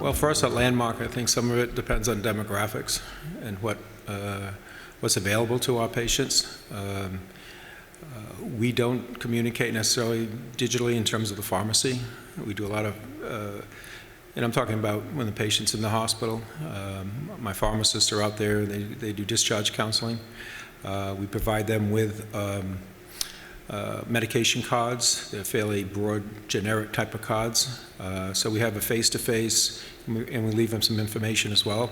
Well, for us at Landmark, I think some of it depends on demographics and what's available to our patients. We don't communicate necessarily digitally in terms of the pharmacy. We do a lot of, and I'm talking about when the patient's in the hospital. My pharmacists are out there, they do discharge counseling. We provide them with medication cards. They're fairly broad, generic type of cards. So we have a face-to-face, and we leave them some information as well.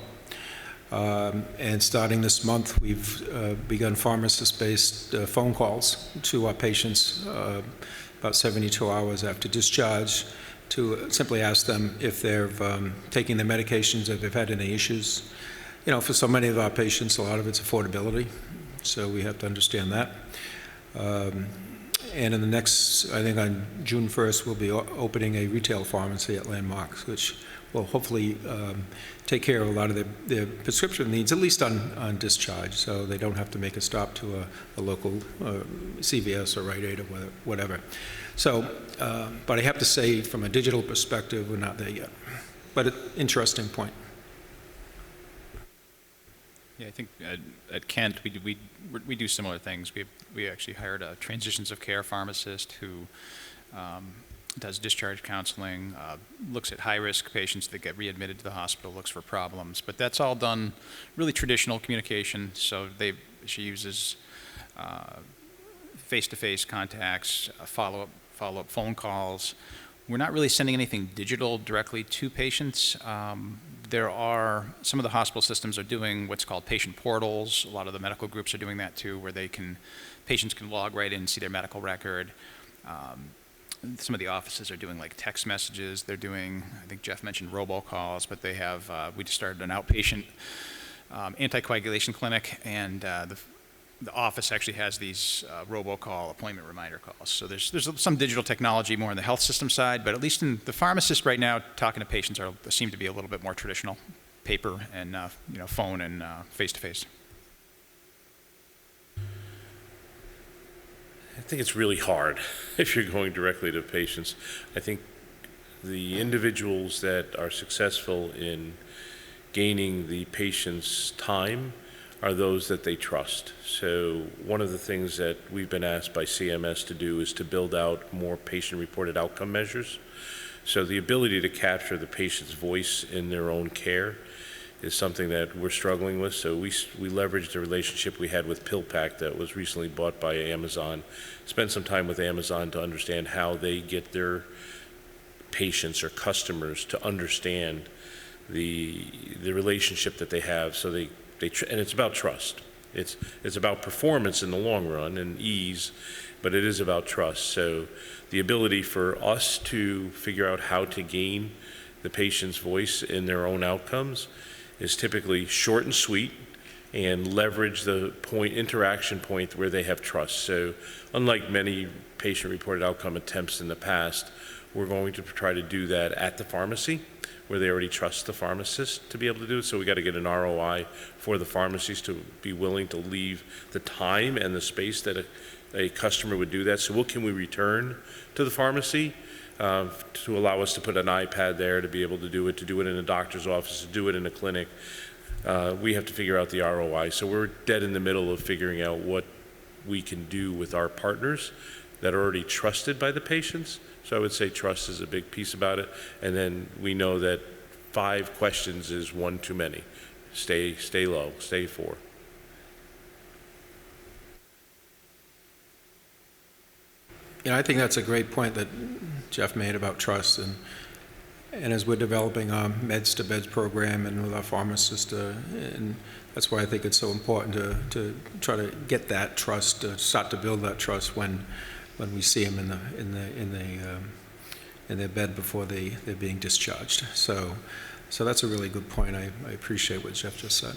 And starting this month, we've begun pharmacist-based phone calls to our patients about 72 hours after discharge to simply ask them if they're taking their medications, if they've had any issues. You know, for so many of our patients, a lot of it's affordability, so we have to understand that. And in the next, I think on June 1st, we'll be opening a retail pharmacy at Landmark, which will hopefully take care of a lot of their prescription needs, at least on discharge, so they don't have to make a stop to a local CVS or Rite Aid or whatever. So, but I have to say, from a digital perspective, we're not there yet. But an interesting point. Yeah, I think at Kent we do similar things. We actually hired a transitions of care pharmacist who does discharge counseling, looks at high-risk patients that get readmitted to the hospital, looks for problems. But that's all done really traditional communication. So she uses face-to-face contacts, follow-up phone calls. We're not really sending anything digital directly to patients. There are, some of the hospital systems are doing what's called patient portals. A lot of the medical groups are doing that too, where patients can log right in and see their medical record. Some of the offices are doing like text messages. They're doing, I think Jeff mentioned robocalls, but they have, we just started an outpatient anticoagulation clinic, and the office actually has these robocall appointment reminder calls. So there's some digital technology more on the health system side, but at least in the pharmacist right now, talking to patients seem to be a little bit more traditional, paper and phone and face-to-face. I think it's really hard if you're going directly to patients. I think the individuals that are successful in gaining the patient's time are those that they trust. So one of the things that we've been asked by CMS to do is to build out more patient-reported outcome measures. So the ability to capture the patient's voice in their own care is something that we're struggling with. So we leveraged the relationship we had with PillPack that was recently bought by Amazon, spent some time with Amazon to understand how they get their patients or customers to understand the relationship that they have. So and it's about trust. It's about performance in the long run and ease, but it is about trust. So the ability for us to figure out how to gain the patient's voice in their own outcomes is typically short and sweet and leverage the interaction point where they have trust. So unlike many patient-reported outcome attempts in the past, we're going to try to do that at the pharmacy where they already trust the pharmacist to be able to do it. So we got to get an ROI for the pharmacies to be willing to leave the time and the space that a customer would do that. So what can we return to the pharmacy to allow us to put an iPad there to be able to do it in a doctor's office, to do it in a clinic. We have to figure out the ROI. So we're dead in the middle of figuring out what we can do with our partners that are already trusted by the patients. So I would say trust is a big piece about it. And then we know that 5 questions is one too many. Stay low, stay 4. You know, I think that's a great point that Jeff made about trust, and as we're developing our meds to beds program and with our pharmacists, and that's why I think it's so important to try to get that trust, to start to build that trust when we see them in their bed before they're being discharged. So that's a really good point. I appreciate what Jeff just said.